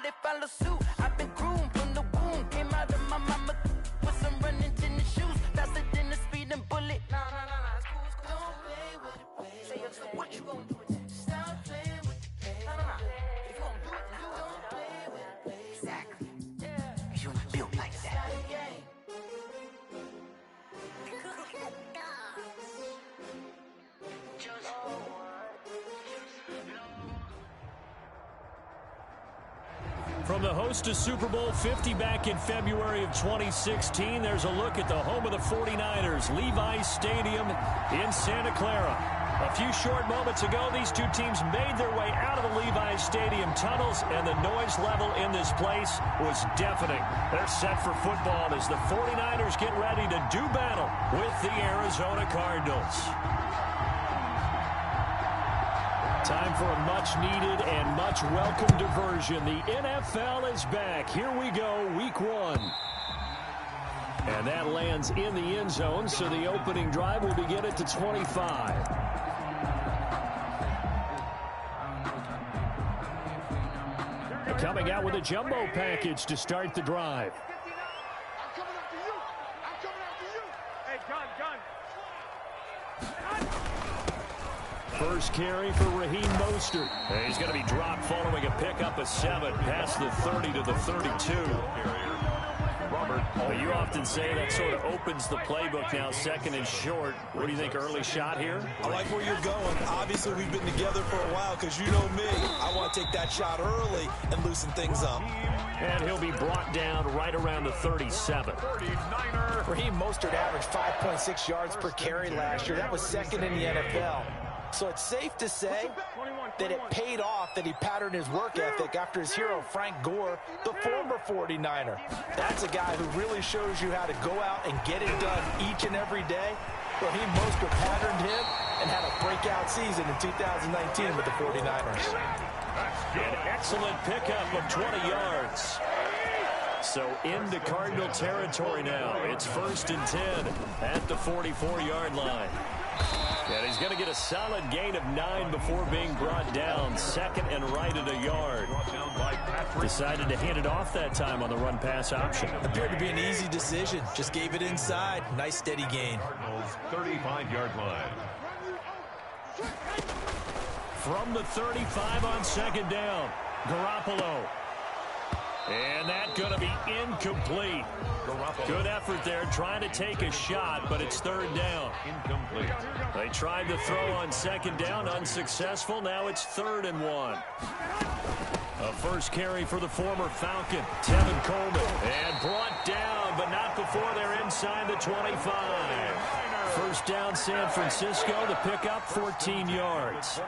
they follow suit. I've been groomed from the womb. Came out of my mama with some running tennis shoes. Faster than a speeding bullet. Nah, it's cool, it's cool. Don't play with it, play. So what you gonna do with that? Stop playing with it, play. Nah. If you gonna do it, then you don't play with it, play. Exactly. Yeah. You ain't built like that. From the host to Super Bowl 50 back in February of 2016, there's a look at the home of the 49ers, Levi's Stadium in Santa Clara. A few short moments ago, these two teams made their way out of the Levi's Stadium tunnels, and the noise level in this place was deafening. They're set for football as the 49ers get ready to do battle with the Arizona Cardinals. Time for a much-needed and much-welcome diversion. The NFL is back. Here we go, Week 1. And that lands in the end zone, so the opening drive will begin at the 25. Coming out with a jumbo package to start the drive. I'm coming after you. I'm coming after you. Hey, gun. First carry for Raheem Mostert. And he's going to be dropped following a pickup of 7 past the 30 to the 32. But you often say that sort of opens the playbook now, second and short. What do you think, early shot here? I like where you're going. Obviously, we've been together for a while because you know me. I want to take that shot early and loosen things up. And he'll be brought down right around the 37. Raheem Mostert averaged 5.6 yards per carry last year. That was second in the NFL. So it's safe to say that it paid off that he patterned his work ethic after his hero Frank Gore, the former 49er. That's a guy who really shows you how to go out and get it done each and every day. Raheem Mostert patterned him and had a breakout season in 2019 with the 49ers. An excellent pickup of 20 yards. So into Cardinal territory now. It's 1st and 10 at the 44-yard line. And he's going to get a solid gain of 9 before being brought down. Second and right at a yard. Decided to hand it off that time on the run-pass option. Appeared to be an easy decision. Just gave it inside. Nice steady gain. 35-yard line. From the 35 on second down, Garoppolo. And that's going to be incomplete. Good effort there trying to take a shot, but it's 3rd down. Incomplete. They tried to throw on second down, unsuccessful. Now it's 3rd and 1. A first carry for the former Falcon, Tevin Coleman. And brought down, but not before they're inside the 25. First down, San Francisco. The pickup, 14 yards.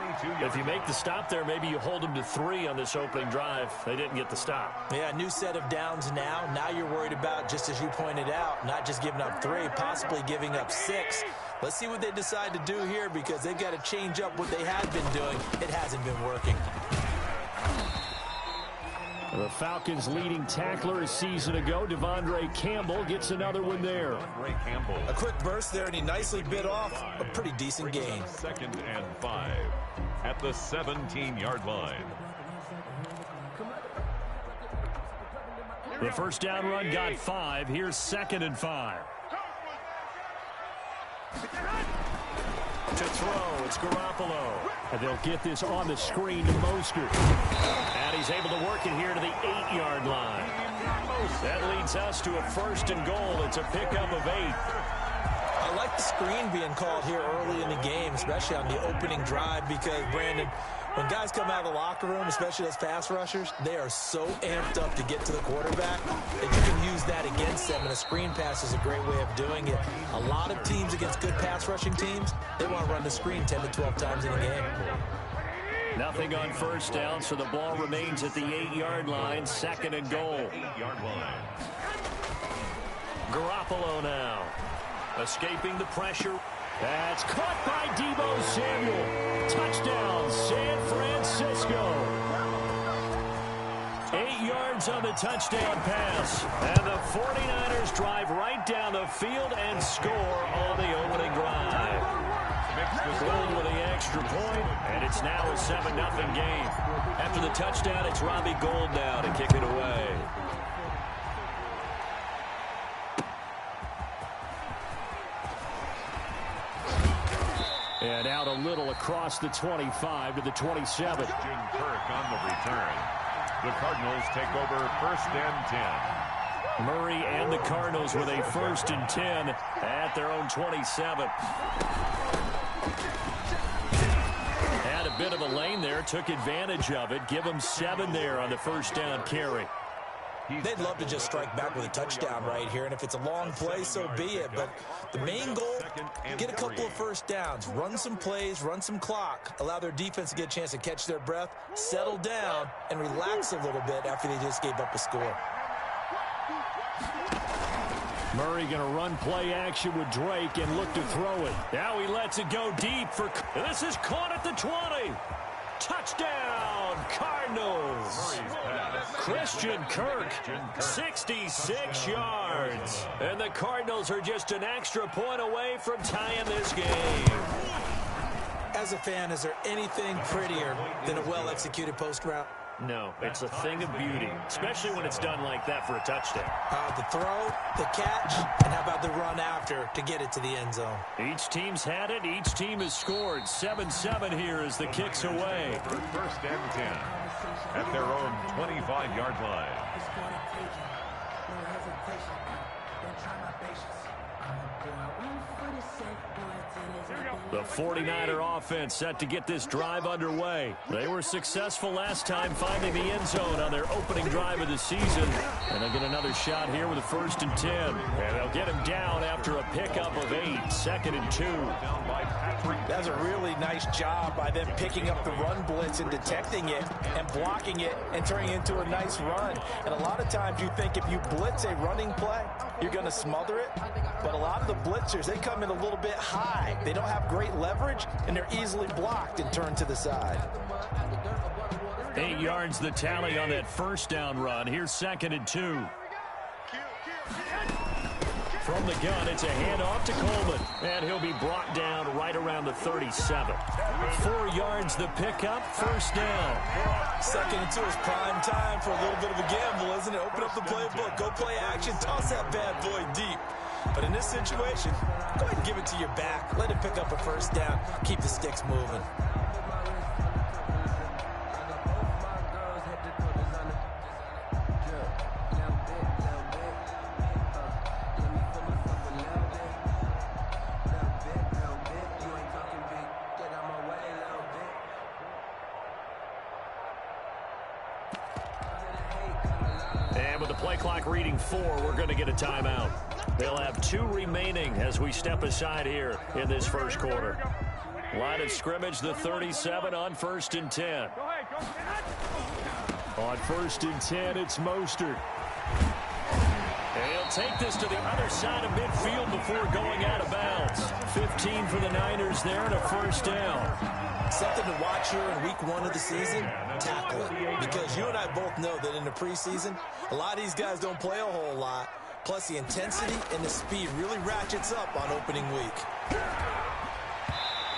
If you make the stop there, maybe you hold them to 3 on this opening drive. They didn't get the stop. Yeah, new set of downs now. Now you're worried about, just as you pointed out, not just giving up 3, possibly giving up 6. Let's see what they decide to do here because they've got to change up what they had been doing. It hasn't been working. The Falcons' leading tackler a season ago, Devondre Campbell, gets another one there. A quick burst there, and he nicely bit off a pretty decent gain. 2nd and 5 at the 17-yard line. The first down run got 5. Here's 2nd and 5. To throw, it's Garoppolo. And they'll get this on the screen to Mostert. And he's able to work it here to the 8-yard line. That leads us to a 1st and goal. It's a pickup of 8. I like the screen being called here early in the game, especially on the opening drive, because, Brandon, when guys come out of the locker room, especially those pass rushers, they are so amped up to get to the quarterback that you can use that against them, and a screen pass is a great way of doing it. A lot of teams against good pass rushing teams, they want to run the screen 10 to 12 times in a game. Nothing on first down, so the ball remains at the 8-yard line. 2nd and goal. 8-yard line. Garoppolo now. Escaping the pressure. That's caught by Deebo Samuel. Touchdown, San Francisco. 8 yards on the touchdown pass. And the 49ers drive right down the field and score on the opening drive. Gold with the extra point, and it's now a 7-0 game. After the touchdown, it's Robbie Gould now to kick little across the 25 to the 27. Jim Kirk on the return. The Cardinals take over 1st and 10. Murray and the Cardinals with a 1st and 10 at their own 27. Had a bit of a lane there, took advantage of it. Give them 7 there on the 1st down carry. They'd love to just strike back with a touchdown right here, and if it's a long play, so be it. But the main goal, get a couple of 1st downs, run some plays, run some clock, allow their defense to get a chance to catch their breath, settle down, and relax a little bit after they just gave up a score. Murray going to run play action with Drake and look to throw it. Now he lets it go deep for... This is caught at the 20. Touchdown, Cardinals. Christian Kirk, 66 yards. And the Cardinals are just an extra point away from tying this game. As a fan, is there anything prettier than a well-executed post route? No, it's a thing of beauty, especially when it's done like that for a touchdown. The throw, the catch, and how about the run after to get it to the end zone? Each team's had it. Each team has scored. 7-7 here as the kick's away. 1st and 10 at their own 25-yard line. The 49er offense set to get this drive underway. They were successful last time finding the end zone on their opening drive of the season. And they'll get another shot here with a 1st and 10. And they'll get him down after a pickup of 8. 2nd and 2. That's a really nice job by them picking up the run blitz and detecting it and blocking it and turning it into a nice run. And a lot of times you think if you blitz a running play, you're going to smother it. But a lot of the blitzers, they come in a little bit high. They don't have great leverage, and they're easily blocked and turned to the side. 8 yards the tally on that 1st down run. Here's 2nd and 2. From the gun, it's a handoff to Coleman. And he'll be brought down right around the 37. 4 yards the pickup, 1st down. 2nd and 2 is prime time for a little bit of a gamble, isn't it? Open up the playbook, go play action, toss that bad boy deep. But in this situation, go ahead and give it to your back. Let him pick up a 1st down. Keep the sticks moving. And with the play clock reading 4, we're going to get a timeout. They'll have 2 remaining as we step aside here in this 1st quarter. Line of scrimmage, the 37 on 1st and 10. On 1st and 10, it's Mostert. And he'll take this to the other side of midfield before going out of bounds. 15 for the Niners there and a 1st down. Something to watch here in week 1 of the season, tackle it. Because you and I both know that in the preseason, a lot of these guys don't play a whole lot. Plus, the intensity and the speed really ratchets up on opening week.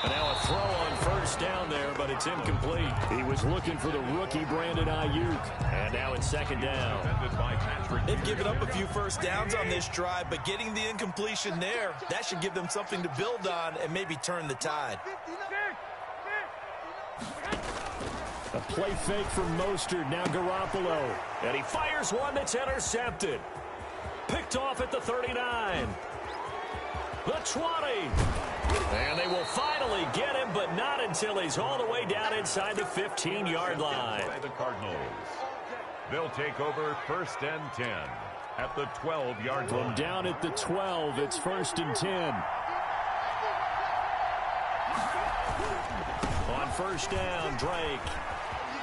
And now a throw on 1st down there, but it's incomplete. He was looking for the rookie Brandon Ayuk. And now it's 2nd down. They've given up a few 1st downs on this drive, but getting the incompletion there, that should give them something to build on and maybe turn the tide. A play fake from Mostert, now Garoppolo. And he fires one that's intercepted. Picked off at the 39. The 20. And they will finally get him, but not until he's all the way down inside the 15-yard line. The Cardinals. They'll take over 1st and 10 at the 12-yard line. From down at the 12, it's 1st and 10. On 1st down, Drake.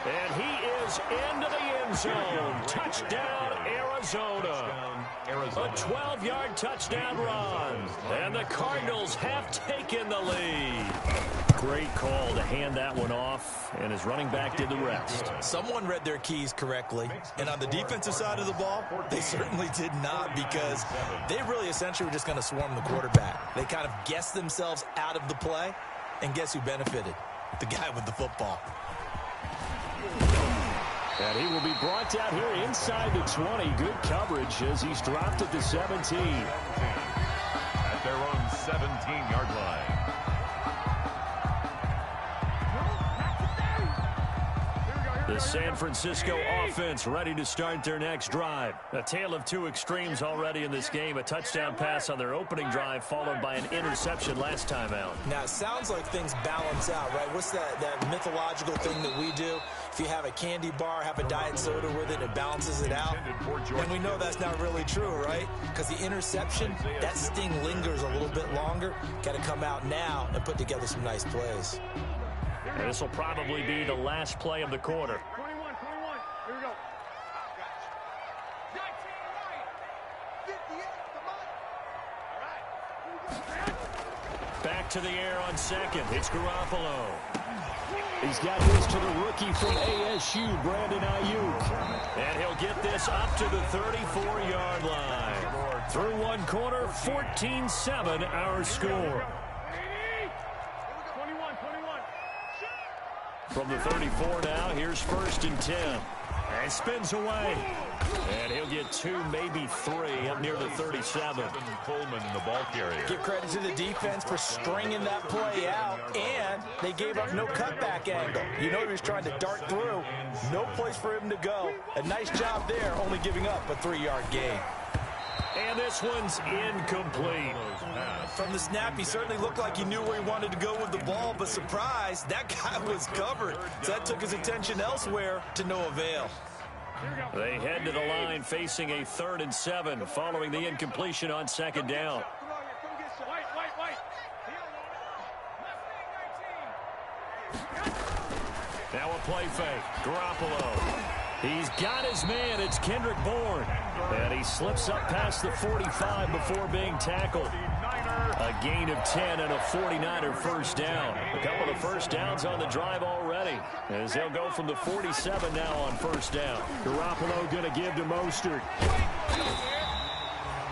And he is into the end zone. Touchdown, Arizona. A 12-yard touchdown run. And the Cardinals have taken the lead. Great call to hand that one off, and his running back did the rest. Someone read their keys correctly, and on the defensive side of the ball, they certainly did not, because they really essentially were just going to swarm the quarterback. They kind of guessed themselves out of the play, and guess who benefited? The guy with the football. And he will be brought down here inside the 20. Good coverage as he's dropped at the 17. At their own 17-yard line. The San Francisco offense ready to start their next drive. A tale of two extremes already in this game. A touchdown pass on their opening drive followed by an interception last time out. Now, it sounds like things balance out, right? What's that mythological thing that we do? If you have a candy bar, have a diet soda with it, it balances it out. And we know that's not really true, right? Because the interception, that sting lingers a little bit longer. Got to come out now and put together some nice plays. And this will probably be the last play of the quarter. 21. Here we go. Back to the air on second. It's Garoppolo. He's got this to the rookie from ASU, Brandon Ayuk. And he'll get this up to the 34-yard line. Through one quarter, 14-7 our score. From the 34 now, here's 1st and 10. And spins away. And he'll get 2, maybe 3 up near the 37. Coleman, the ball carrier. Give credit to the defense for stringing that play out, and they gave up no cutback angle. You know he was trying to dart through. No place for him to go. A nice job there, only giving up a 3-yard gain. And this one's incomplete. From the snap, he certainly looked like he knew where he wanted to go with the ball, but surprise, that guy was covered. So that took his attention elsewhere to no avail. They head to the line facing a 3rd and 7 following the incompletion on 2nd down. Now a play fake. Garoppolo. He's got his man. It's Kendrick Bourne. And he slips up past the 45 before being tackled. A gain of 10 and a 49er first down. A couple of first downs on the drive already, as they'll go from the 47 now on 1st down. Garoppolo going to give to Mostert.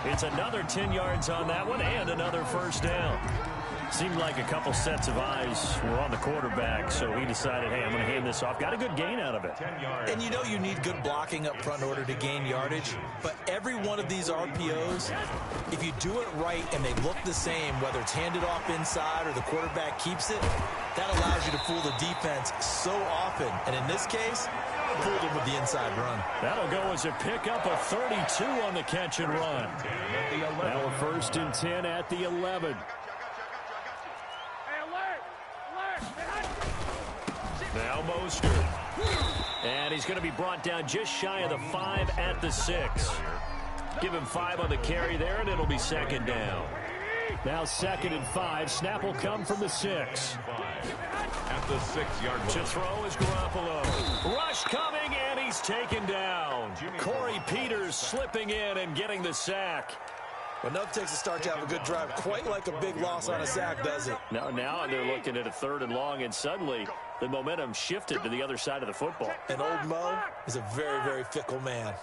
It's another 10 yards on that one and another first down. Seemed like a couple sets of eyes were on the quarterback, so he decided, hey, I'm going to hand this off. Got a good gain out of it. And you know you need good blocking up front in order to gain yardage, but every one of these RPOs, if you do it right and they look the same, whether it's handed off inside or the quarterback keeps it, that allows you to fool the defense so often. And in this case, fooled him with the inside run. That'll go as a pickup of 32 on the catch and run. Now a 1st and 10 at the 11. Now Mostert. And he's going to be brought down just shy of the 5 at the 6. Give him 5 on the carry there, and it'll be 2nd down. Now 2nd and 5. Snap will come from the 6. At the 6-yard line. To throw is Garoppolo. Rush coming, and he's taken down. Corey Peters slipping in and getting the sack. Enough takes a start to have a good drive. Quite like a big loss on a sack, does it? Now they're looking at a 3rd and long, and suddenly the momentum shifted to the other side of the football. And old Mo is a very, very fickle man.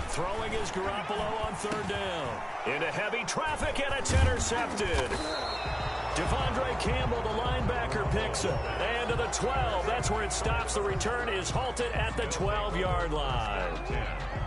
Throwing is Garoppolo on 3rd down. Into heavy traffic, and it's intercepted. Devondre Campbell, the linebacker, picks it. And to the 12. That's where it stops. The return is halted at the 12-yard line.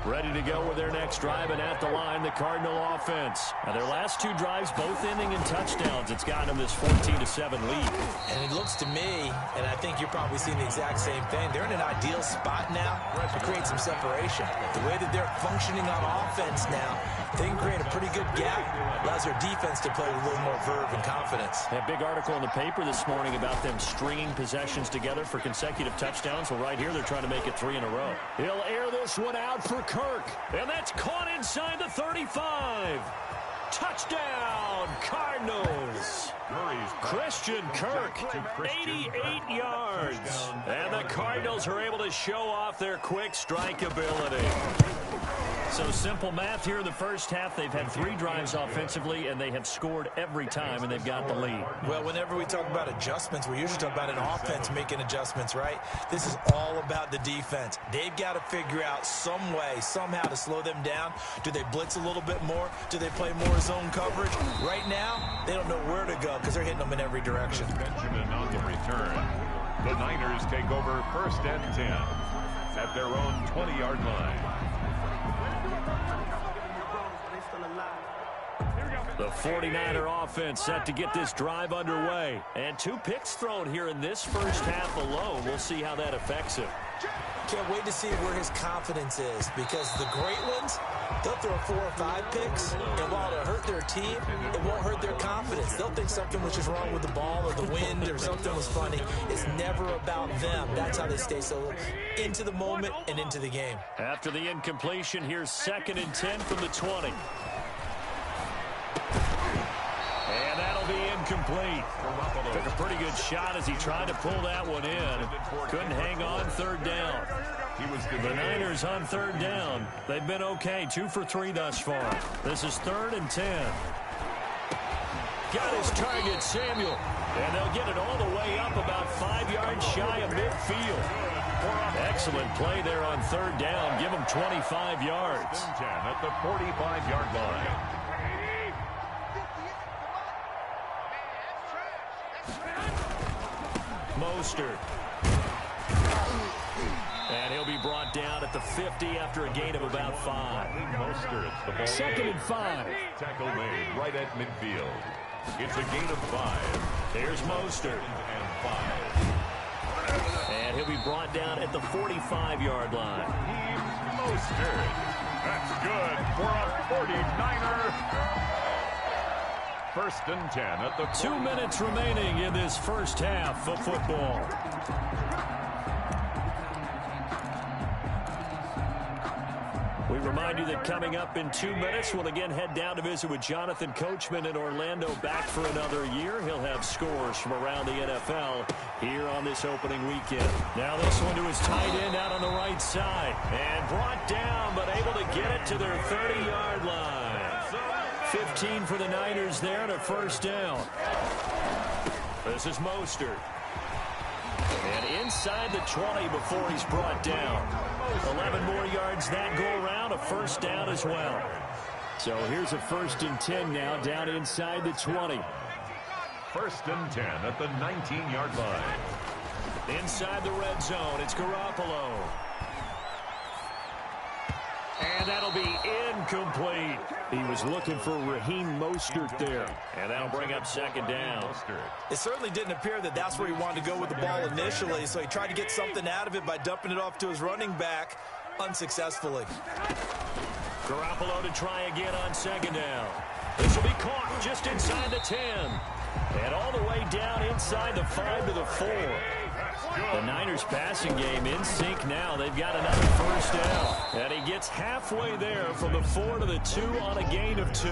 Ready to go with their next drive, and at the line, the Cardinal offense. Now, their last 2 drives, both ending in touchdowns. It's gotten them this 14-7 lead. And it looks to me, and I think you're probably seeing the exact same thing, they're in an ideal spot now to create some separation. The way that they're functioning on offense now, they can create a pretty good gap. Allows their defense to play with a little more verve and confidence. A big article in the paper this morning about them stringing possessions together for consecutive touchdowns. Well, right here, they're trying to make it 3 in a row. He'll air this one out for Kirk, and that's caught inside the 35. Touchdown, Cardinals. Christian Kirk, 88 yards. And the Cardinals are able to show off their quick strike ability. So simple math here in the first half. They've had 3 drives offensively, and they have scored every time, and they've got the lead. Well, whenever we talk about adjustments, we usually talk about an offense making adjustments, right? This is all about the defense. They've got to figure out some way, somehow to slow them down. Do they blitz a little bit more? Do they play more zone coverage? Right now, they don't know where to go because they're hitting them in every direction. Benjamin on the return. The Niners take over 1st and 10 at their own 20-yard line. The 49er offense set to get this drive underway. And 2 picks thrown here in this first half alone. We'll see how that affects him. Can't wait to see where his confidence is, because the great ones, they'll throw 4 or 5 picks, and while it'll hurt their team, it won't hurt their confidence. They'll think something was just wrong with the ball or the wind or something was funny. It's never about them. That's how they stay so into the moment and into the game. After the incompletion, here's 2nd and 10 from the 20. And that'll be incomplete. Took a pretty good shot as he tried to pull that one in. Couldn't hang on 3rd down. The Niners on 3rd down. They've been okay, 2 for 3 thus far. This is 3rd and 10. Got his target, Samuel. And they'll get it all the way up about 5 yards shy of midfield. Excellent play there on 3rd down. Give him 25 yards. 10 at the 45-yard line. Mostert. And he'll be brought down at the 50 after a gain of about 5. Mostert, the ball. 2nd and 5. Tackle made right at midfield. It's a gain of 5. Here's Mostert. And 5. And he'll be brought down at the 45-yard line. Mostert. That's good for a 49er. 1st and 10 at the 2 minutes remaining in this first half of football. We remind you that coming up in 2 minutes, we'll again head down to visit with Jonathan Coachman in Orlando, back for another year. He'll have scores from around the NFL here on this opening weekend. Now this one to his tight end out on the right side. And brought down, but able to get it to their 30-yard line. 15 for the Niners there and a 1st down. This is Mostert. And inside the 20 before he's brought down. 11 more yards that go around, a 1st down as well. So here's a 1st and 10 now, down inside the 20. 1st and 10 at the 19-yard line. Inside the red zone, it's Garoppolo. And that'll be incomplete. He was looking for Raheem Mostert there. And that'll bring up 2nd down. It certainly didn't appear that that's where he wanted to go with the ball initially, so he tried to get something out of it by dumping it off to his running back unsuccessfully. Garoppolo to try again on 2nd down. This will be caught just inside the 10. And all the way down inside the 5 to the 4. The Niners passing game in sync now. They've got another 1st down. And he gets halfway there from the 4 to the 2 on a gain of 2.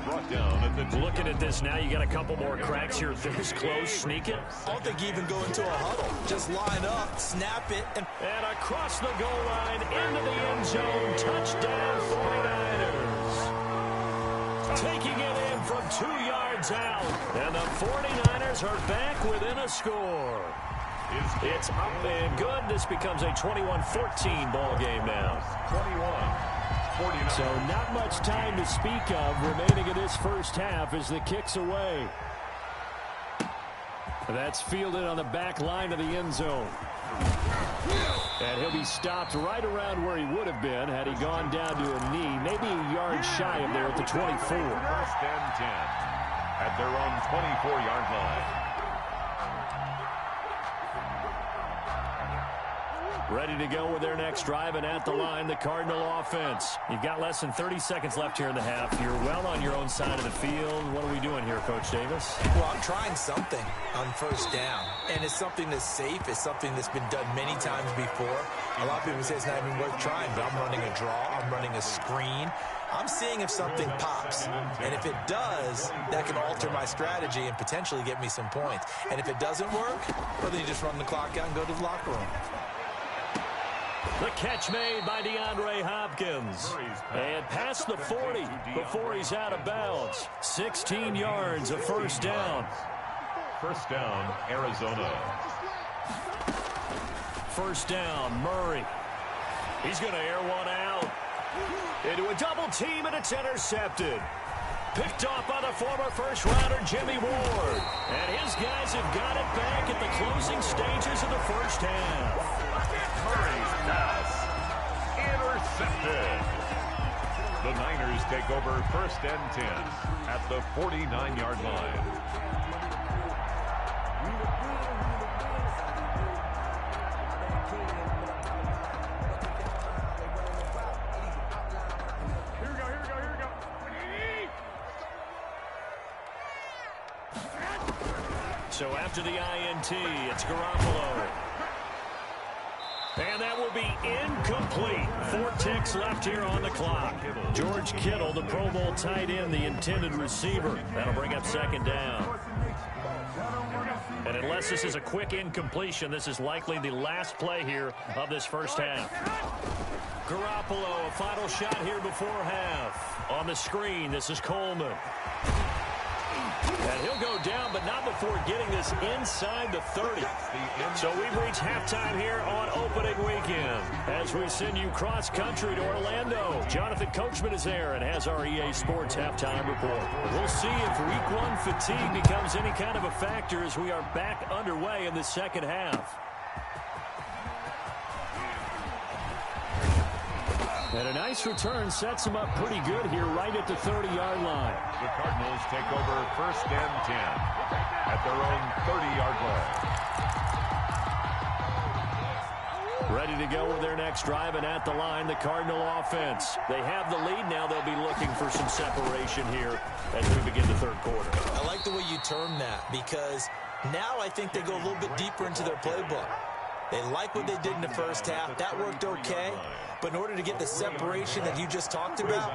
Brought down at the Looking at this now, you got a couple more cracks here. This close, sneak it. I don't think you even go into a huddle. Just line up, snap it, and across the goal line, into the end zone. Touchdown, 49ers. Taking it in from 2 yards out. And the 49ers are back within a score. It's up and good. This becomes a 21-14 ball game now. 21-49. So not much time to speak of remaining in this first half as the kick's away. That's fielded on the back line of the end zone. And he'll be stopped right around where he would have been had he gone down to a knee, maybe a yard shy of there at the 24. 1st and 10 at their own 24-yard line. Ready to go with their next drive, and at the line, the Cardinal offense. You've got less than 30 seconds left here in the half. You're well on your own side of the field. What are we doing here, Coach Davis? well, I'm trying something on 1st down, and it's something that's safe. It's something that's been done many times before. A lot of people say it's not even worth trying, but I'm running a draw. I'm running a screen. I'm seeing if something pops, and if it does, that can alter my strategy and potentially get me some points. And if it doesn't work, well, then you just run the clock out and go to the locker room. The catch made by DeAndre Hopkins. And past the 40 before he's out of bounds. 16 yards, a 1st down. 1st down, Arizona. 1st down, Murray. He's going to air one out. Into a double team, and it's intercepted. Picked off by the former first-rounder Jimmy Ward. And his guys have got it back at the closing stages of the first half. Murray's pass intercepted. The Niners take over 1st and 10 at the 49-yard line. So after the INT, it's Garoppolo. And that will be incomplete. 4 ticks left here on the clock. George Kittle, the Pro Bowl tight end, the intended receiver. That'll bring up 2nd down. And unless this is a quick incompletion, this is likely the last play here of this first half. Garoppolo, a final shot here before half. On the screen, this is Coleman. And he'll go down, but not before getting this inside the 30. So we've reached halftime here on opening weekend. As we send you cross-country to Orlando, Jonathan Coachman is there and has our EA Sports halftime report. We'll see if Week 1 fatigue becomes any kind of a factor as we are back underway in the second half. And a nice return sets them up pretty good here right at the 30-yard line. The Cardinals take over 1st and 10 at their own 30-yard line. Ready to go with their next drive, and at the line, the Cardinal offense. They have the lead now. They'll be looking for some separation here as we begin the third quarter. I like the way you term that, because now I think they go a little bit deeper into their playbook. They like what they did in the first half. That worked okay. But in order to get the separation that you just talked about,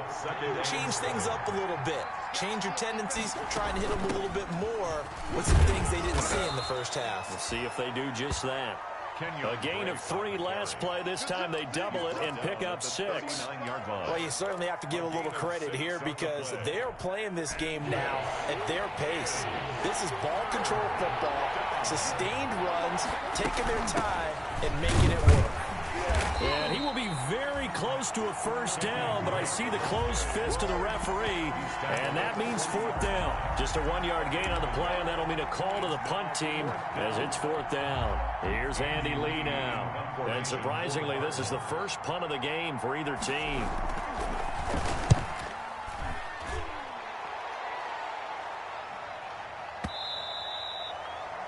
change things up a little bit. Change your tendencies, try and hit them a little bit more with some things they didn't see in the first half. We'll see if they do just that. A gain of 3 last play. This time they double it and pick up 6. Well, you certainly have to give a little credit here because they're playing this game now at their pace. This is ball control football, sustained runs, taking their time and making it work. And he will be very close to a first down, but I see the closed fist of the referee, and that means 4th down. Just a 1-yard gain on the play, and that'll mean a call to the punt team as it's 4th down. Here's Andy Lee now. And surprisingly, this is the first punt of the game for either team.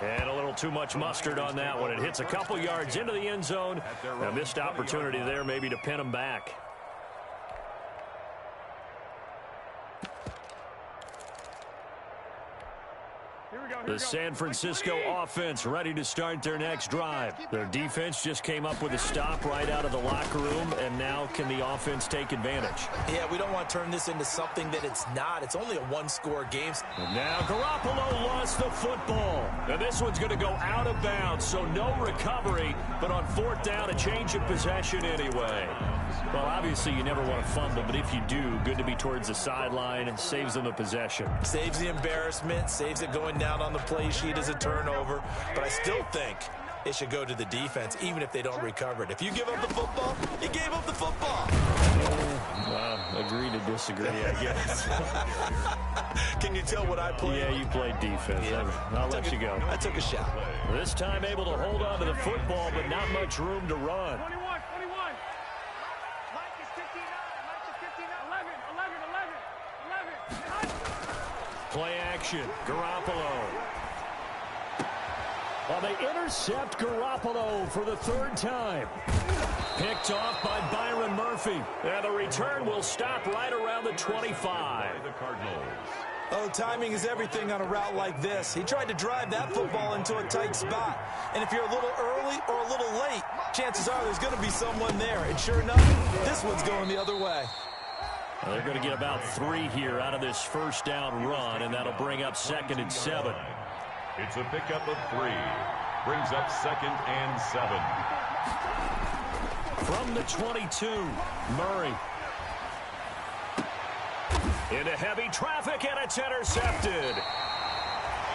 And a little too much mustard on that one. It hits a couple yards into the end zone. A missed opportunity there maybe to pin them back. The San Francisco offense ready to start their next drive. Their defense just came up with a stop right out of the locker room, and now can the offense take advantage? Yeah, we don't want to turn this into something that it's not. It's only a 1-score game. And now Garoppolo lost the football. And this one's going to go out of bounds, so no recovery, but on 4th down, a change of possession anyway. Well, obviously you never want to fumble, but if you do, good to be towards the sideline and saves them the possession. Saves the embarrassment, saves it going down on the play sheet as a turnover, but I still think it should go to the defense, even if they don't recover it. If you give up the football, you gave up the football. Agree to disagree, I guess. Can you tell what I played? Yeah, you played defense. Yeah. I'll let you go. I took a shot. This time able to hold on to the football, but not much room to run. 21. Mike is 59. Mike is 59. 11. Play action. Garoppolo. Well, they intercept Garoppolo for the 3rd time. Picked off by Byron Murphy. And the return will stop right around the 25. The Cardinals. Oh, timing is everything on a route like this. He tried to drive that football into a tight spot. And if you're a little early or a little late, chances are there's going to be someone there. And sure enough, this one's going the other way. Well, they're going to get about 3 here out of this first down run, and that'll bring up 2nd and 7. It's a pickup of 3. Brings up 2nd and 7. From the 22, Murray. Into heavy traffic, and it's intercepted.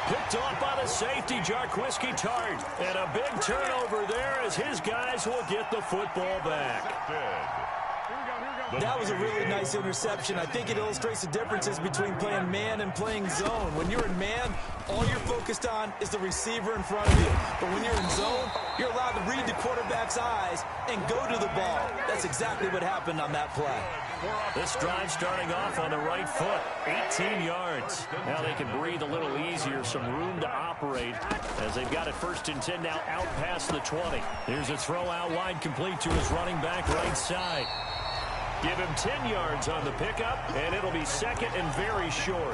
Picked off by the safety, Jarquiski Tart. And a big turnover there as his guys will get the football back. Here we go. That was a really nice interception. I think it illustrates the differences between playing man and playing zone. When you're in man, all you're focused on is the receiver in front of you. But when you're in zone, you're allowed to read the quarterback's eyes and go to the ball. That's exactly what happened on that play. This drive starting off on the right foot, 18 yards. Now they can breathe a little easier, some room to operate as they've got it 1st and 10 now out past the 20. Here's a throw out wide complete to his running back right side. Give him 10 yards on the pickup, and it'll be 2nd and very short.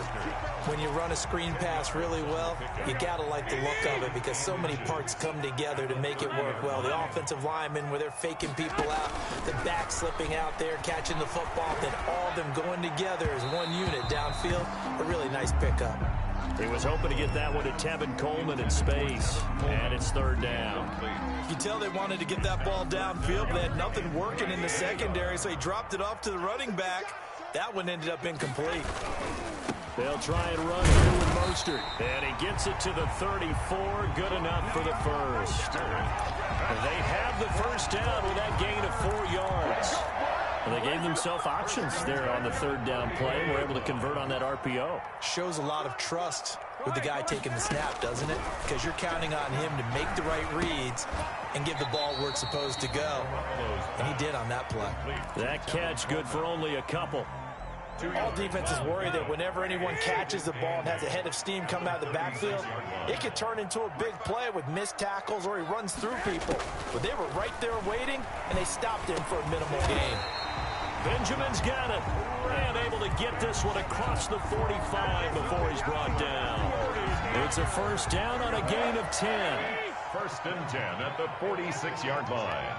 When you run a screen pass really well, you got to like the look of it because so many parts come together to make it work well. The offensive linemen, where they're faking people out, the back slipping out there, catching the football, then all of them going together as one unit downfield. A really nice pickup. He was hoping to get that one to Tevin Coleman in space, and it's 3rd down. You can tell they wanted to get that ball downfield, but they had nothing working in the secondary, so he dropped it off to the running back. That one ended up incomplete. They'll try and run here with Mostert, and he gets it to the 34, good enough for the first. They have the first down with that gain of 4 yards. Well, they gave themselves options there on the 3rd down play and were able to convert on that RPO. Shows a lot of trust with the guy taking the snap, doesn't it? Because you're counting on him to make the right reads and give the ball where it's supposed to go. And he did on that play. That catch good for only a couple. All defenses worry that whenever anyone catches the ball and has a head of steam coming out of the backfield, it could turn into a big play with missed tackles or he runs through people. But they were right there waiting, and they stopped him for a minimal gain. Benjamin's got it, and able to get this one across the 45 before he's brought down. It's a first down on a gain of 10. 1st and 10 at the 46-yard line.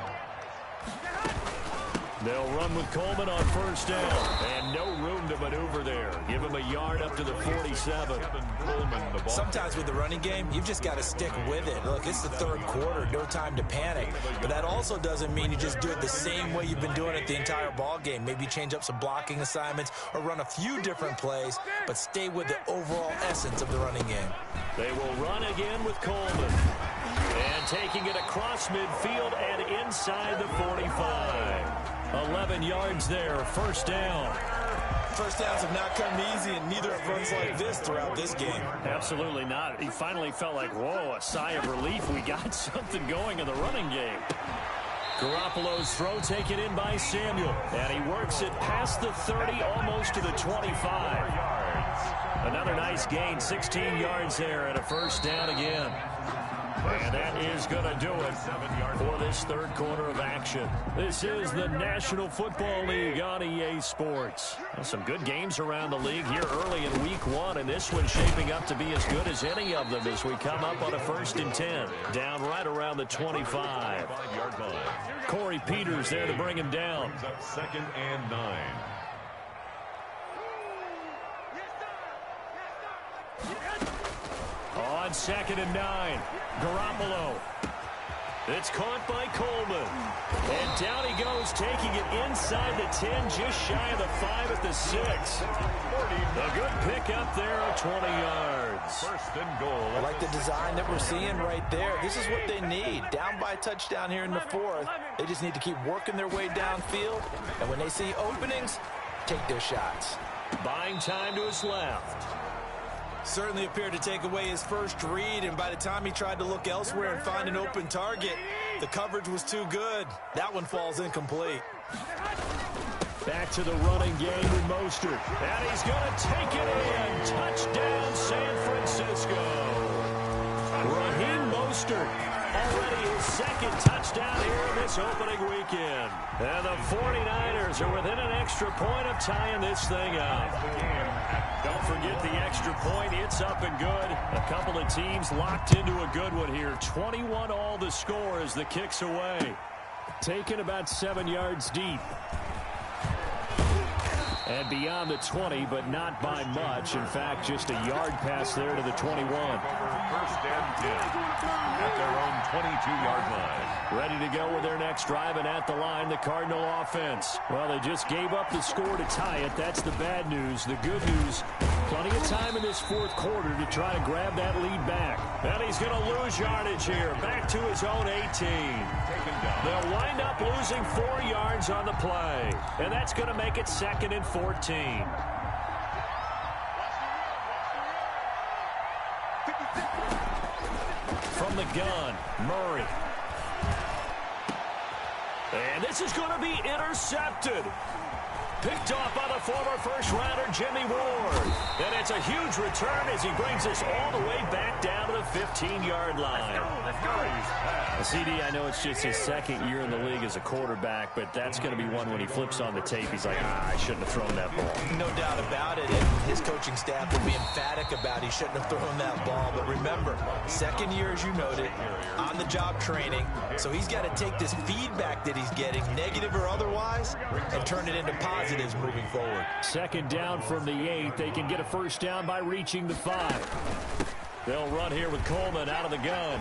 They'll run with Coleman on 1st down, and no room to maneuver there. Give him a yard up to the 47. Sometimes with the running game, you've just got to stick with it. Look, it's the 3rd quarter, no time to panic. But that also doesn't mean you just do it the same way you've been doing it the entire ball game. Maybe change up some blocking assignments or run a few different plays, but stay with the overall essence of the running game. They will run again with Coleman. And taking it across midfield and inside the 45. 11 yards there, 1st down. First downs have not come easy, and neither have runs like this throughout this game. Absolutely not. He finally felt like, whoa, a sigh of relief. We got something going in the running game. Garoppolo's throw taken in by Samuel, and he works it past the 30, almost to the 25. Another nice gain, 16 yards there, and a 1st down again. And that is going to do it for this 3rd quarter of action. This is the National Football League on EA Sports. Well, some good games around the league here early in week 1, and this one's shaping up to be as good as any of them as we come up on a 1st and 10. Down right around the 25. Corey Peters there to bring him down. 2nd and 9. On 2nd and 9, Garoppolo. It's caught by Coleman. And down he goes, taking it inside the 10, just shy of the 5 at the 6. A good pick up there of 20 yards. 1st and goal. I like the design that we're seeing right there. This is what they need. Down by a touchdown here in the 4th. They just need to keep working their way downfield. And when they see openings, take their shots. Buying time to his left. Certainly appeared to take away his first read, and by the time he tried to look elsewhere and find an open target, the coverage was too good. That one falls incomplete. Back to the running game with Mostert. And he's going to take it in. Touchdown, San Francisco. Raheem Mostert, already his 2nd touchdown here in this opening weekend. And the 49ers are within an extra point of tying this thing up. Don't forget the extra point. It's up and good. A couple of teams locked into a good one here. 21 all the score as the kick's away. Taken about 7 yards deep. And beyond the 20, but not by much. In fact, just a yard pass there to the 21. First and 10 at their own 22-yard line. Ready to go with their next drive, and at the line, the Cardinal offense. Well, they just gave up the score to tie it. That's the bad news. The good news, plenty of time in this fourth quarter to try to grab that lead back. And he's going to lose yardage here, back to his own 18. They'll wind up losing 4 yards on the play, and that's going to make it 2nd and 14. From the gun, Murray. And this is going to be intercepted. Picked off by the former first-rounder Jimmy Ward. And it's a huge return as he brings us all the way back down to the 15-yard line. Let's go. CD, I know it's just his second year in the league as a quarterback, but that's going to be one when he flips on the tape. He's like, I shouldn't have thrown that ball. No doubt about it, and his coaching staff will be emphatic about he shouldn't have thrown that ball. But remember, second year, as you noted, on-the-job training, so he's got to take this feedback that he's getting, negative or otherwise, and turn it into positives moving forward. Second down from the 8. They can get a first down by reaching the 5. They'll run here with Coleman out of the gun.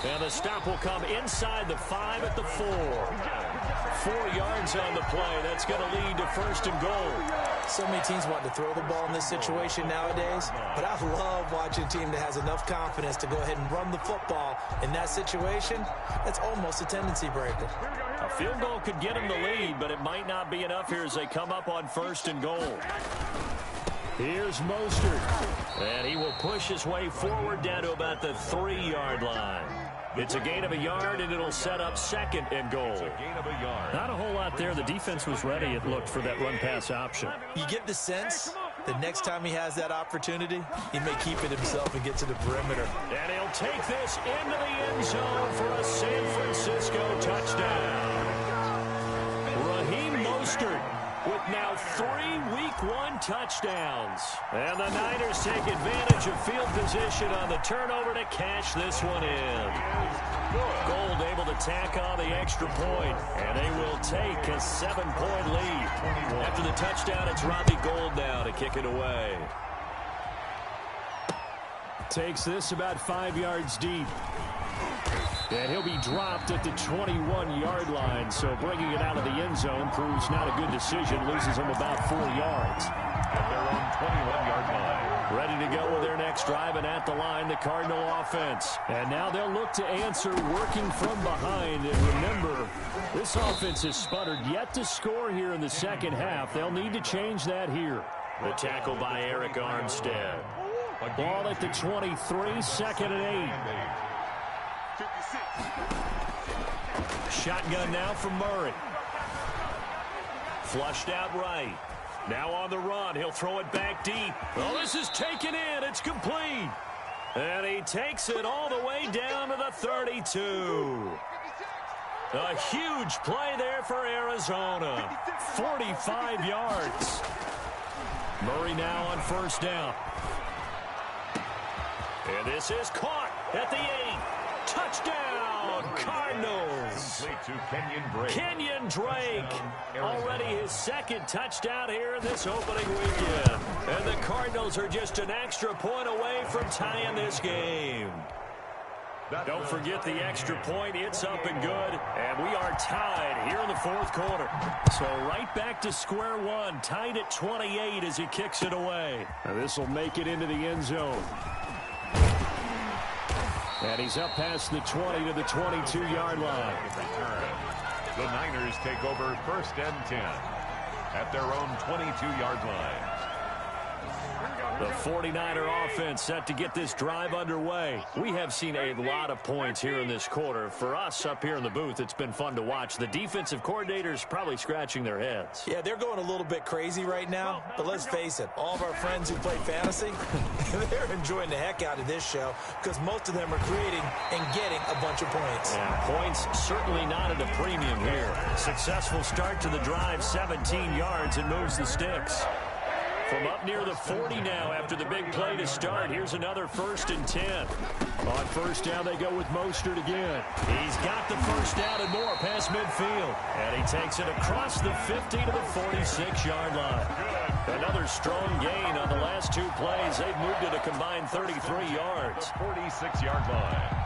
And the stop will come inside the 5 at the 4. 4 yards on the play. That's going to lead to 1st and goal. So many teams want to throw the ball in this situation nowadays, but I love watching a team that has enough confidence to go ahead and run the football in that situation. That's almost a tendency breaker. A field goal could get him the lead, but it might not be enough here as they come up on 1st and goal. Here's Mostert, and he will push his way forward down to about the 3-yard line. It's a gain of a yard, and it'll set up 2nd and goal. Not a whole lot there. The defense was ready, it looked, for that run-pass option. You get the sense that next time he has that opportunity, he may keep it himself and get to the perimeter. And he'll take this into the end zone for a San Francisco touchdown. Raheem Mostert with now 3 Week 1 touchdowns. And the Niners take advantage of field position on the turnover to cash this one in. Gold able to tack on the extra point, and they will take a 7-point lead. After the touchdown, it's Robbie Gould now to kick it away. Takes this about 5 yards deep. And he'll be dropped at the 21-yard line, so bringing it out of the end zone proves not a good decision. Loses him about 4 yards. At their own 21-yard line. Ready to go with their next drive, and at the line, the Cardinal offense. And now they'll look to answer working from behind. And remember, this offense has sputtered yet to score here in the second half. They'll need to change that here. The tackle by Eric Armstead. Ball at the 23, 2nd and 8. Shotgun now from Murray. Flushed out right. Now on the run. He'll throw it back deep. Oh, this is taken in. It's complete. And he takes it all the way down to the 32. A huge play there for Arizona. 45 yards. Murray now on 1st down. And this is caught at the 8. Touchdown, Cardinals. To Kenyon Drake. Already his 2nd touchdown here in this opening weekend. And the Cardinals are just an extra point away from tying this game. Don't forget the extra point. It's up and good. And we are tied here in the 4th quarter. So right back to square one. Tied at 28 as he kicks it away. Now this will make it into the end zone. And he's up past the 20 to the 22-yard line. The Niners take over 1st and 10 at their own 22-yard line. The 49er offense set to get this drive underway. We have seen a lot of points here in this quarter. For us up here in the booth, it's been fun to watch. The defensive coordinators probably scratching their heads. Yeah, they're going a little bit crazy right now, but let's face it, all of our friends who play fantasy, they're enjoying the heck out of this show because most of them are creating and getting a bunch of points. Yeah, points certainly not at a premium here. Successful start to the drive, 17 yards, and moves the sticks. From up near the 40 now after the big play to start. Here's another 1st and 10. On first down, they go with Mostert again. He's got the first down and more past midfield. And he takes it across the 50 to the 46-yard line. Another strong gain on the last 2 plays. They've moved it a combined 33 yards. 46-yard line.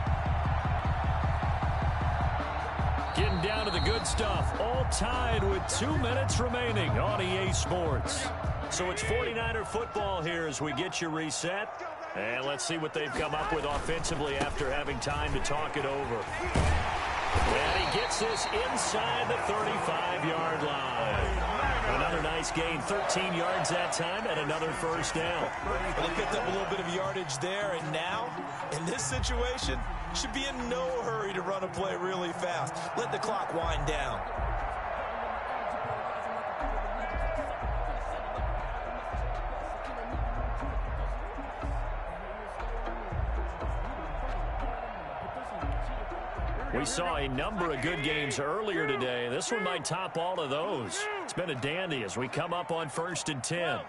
Getting down to the good stuff. All tied with 2 minutes remaining on EA Sports. So it's 49er football here as we get you reset. And let's see what they've come up with offensively after having time to talk it over. And he gets this inside the 35-yard line. Another nice gain, 13 yards that time, and another first down. Well, they picked up a little bit of yardage there, and now, in this situation, should be in no hurry to run a play really fast. Let the clock wind down. We saw a number of good games earlier today. This one might top all of those. It's been a dandy as we come up on 1st and 10.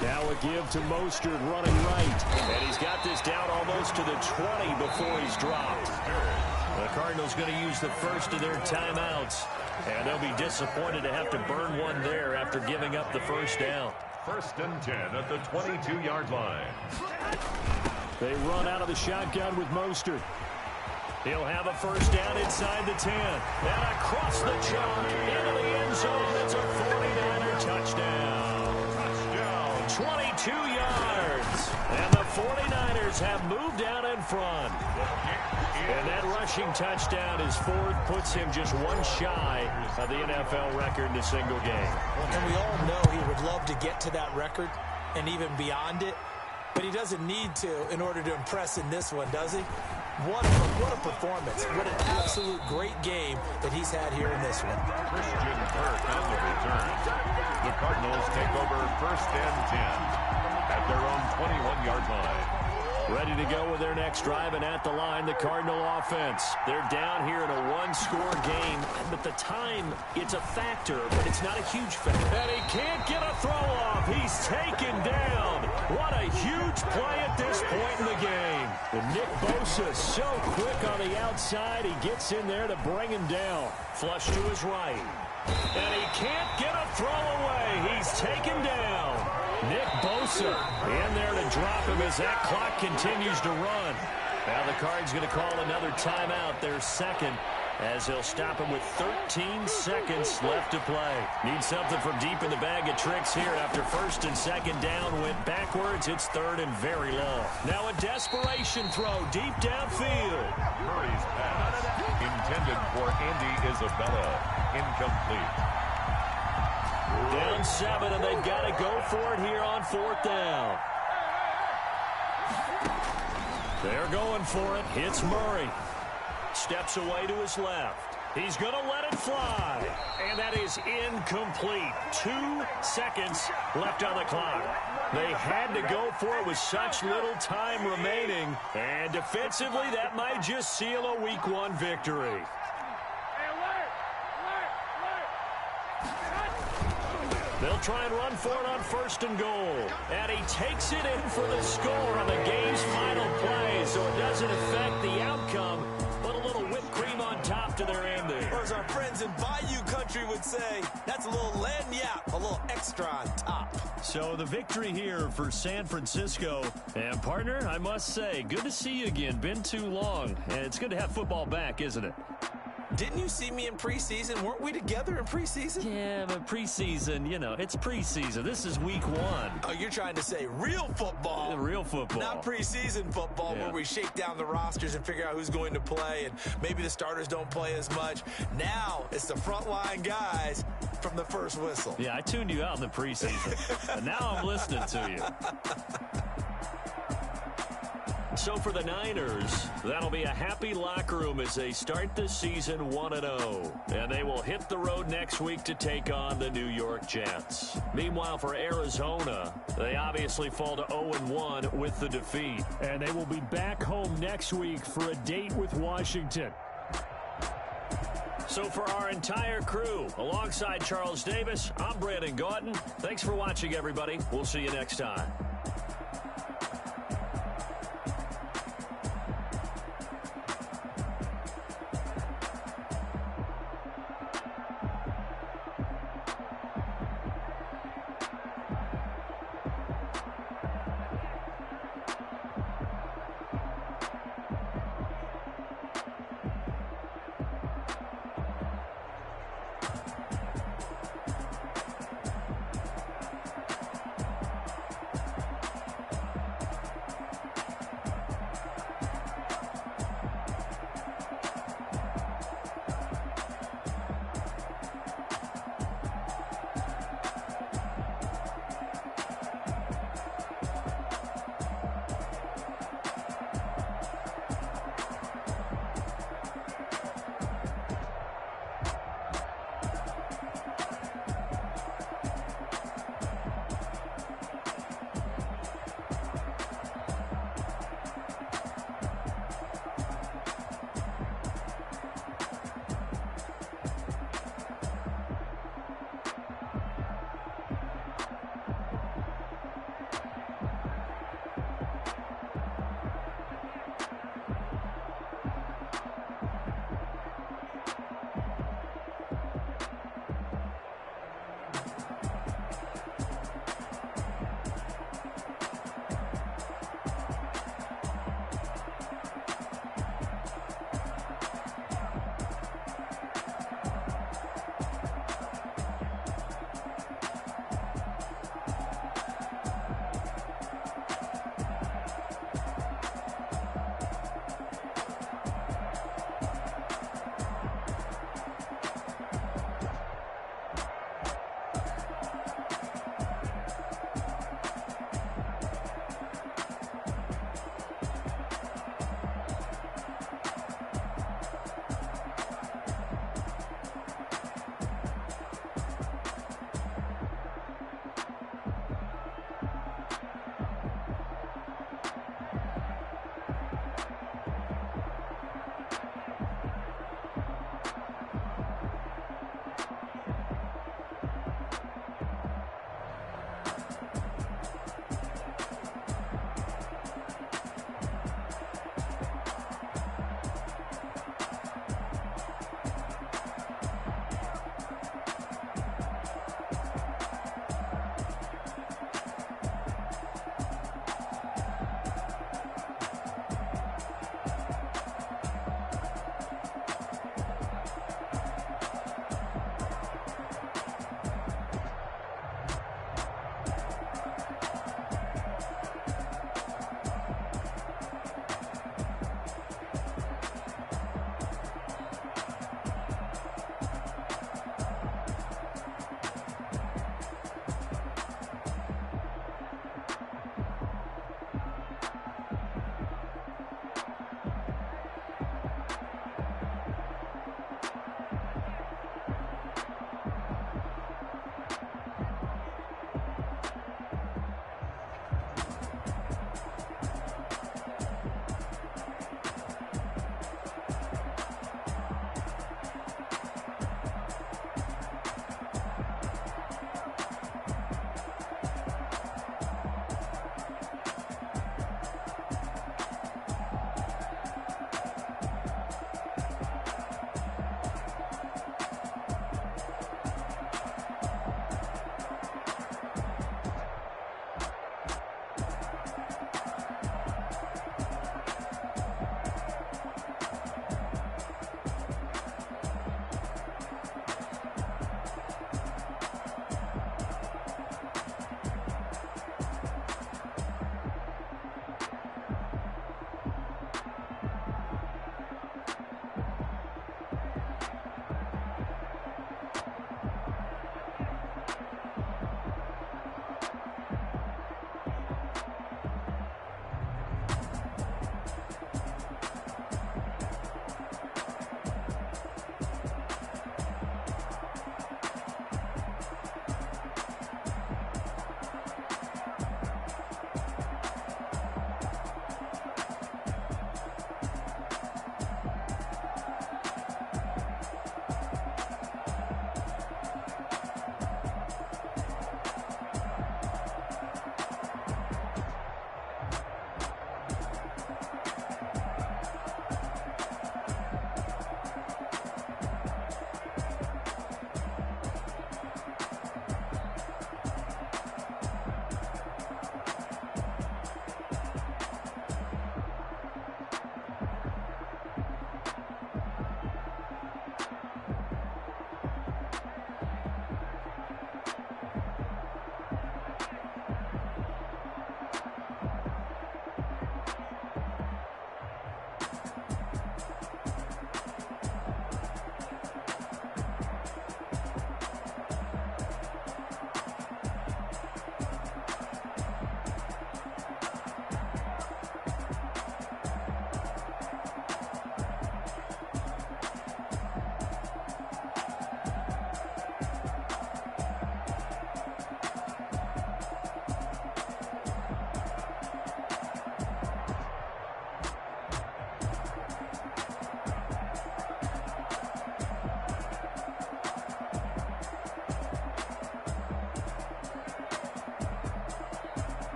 Now a give to Mostert running right. And he's got this down almost to the 20 before he's dropped. The Cardinals going to use the first of their timeouts. And they'll be disappointed to have to burn one there after giving up the first down. 1st and 10 at the 22-yard line. They run out of the shotgun with Mostert. He'll have a first down inside the 10. And across the chalk into the end zone. It's a 49er touchdown. 22 yards. And the 49ers have moved out in front. And that rushing touchdown is 4th, puts him just one shy of the NFL record in a single game. And we all know he would love to get to that record and even beyond it. But he doesn't need to in order to impress in this one, does he? What a performance. What an absolute great game that he's had here in this one. Christian Kirk on the return. The Cardinals take over 1st and 10 at their own 21-yard line. Ready to go with their next drive, and at the line, the Cardinal offense. They're down here in a one-score game, but the time, it's a factor, but it's not a huge factor. And he can't get a throw off. He's taken down. What a huge play at this point in the game. And Nick Bosa so quick on the outside. He gets in there to bring him down. Flush to his right. And he can't get a throw away. He's taken down. Nick Bosa in there to drop him as that clock continues to run. Now the Cards going to call another timeout, their second, as they'll stop him with 13 seconds left to play. Need something from deep in the bag of tricks here after 1st and 2nd down. Went backwards. It's 3rd and very long. Now a desperation throw deep downfield. Murray's pass intended for Andy Isabella. Incomplete. Down 7, and they've got to go for it here on 4th down. They're going for it. Hits Murray. Steps away to his left. He's going to let it fly. And that is incomplete. 2 seconds left on the clock. They had to go for it with such little time remaining. And defensively, that might just seal a Week 1 victory. They'll try and run for it on 1st and goal. And he takes it in for the score on the game's final play, so it doesn't affect the outcome, but a little whipped cream on top to their ending. Or as our friends in Bayou Country would say, that's a little lagniappe, a little extra on top. So the victory here for San Francisco. And partner, I must say, good to see you again. Been too long. And it's good to have football back, isn't it? Didn't you see me in preseason? Weren't we together in preseason? Yeah, but preseason, you know, it's preseason. This is Week 1. Oh, you're trying to say real football. Real football. Not preseason football, yeah, where we shake down the rosters and figure out who's going to play, and maybe the starters don't play as much. Now it's the frontline guys from the first whistle. Yeah, I tuned you out in the preseason. And now I'm listening to you. So for the Niners, that'll be a happy locker room as they start the season 1-0. And they will hit the road next week to take on the New York Jets. Meanwhile, for Arizona, they obviously fall to 0-1 with the defeat. And they will be back home next week for a date with Washington. So for our entire crew, alongside Charles Davis, I'm Brandon Gaudin. Thanks for watching, everybody. We'll see you next time.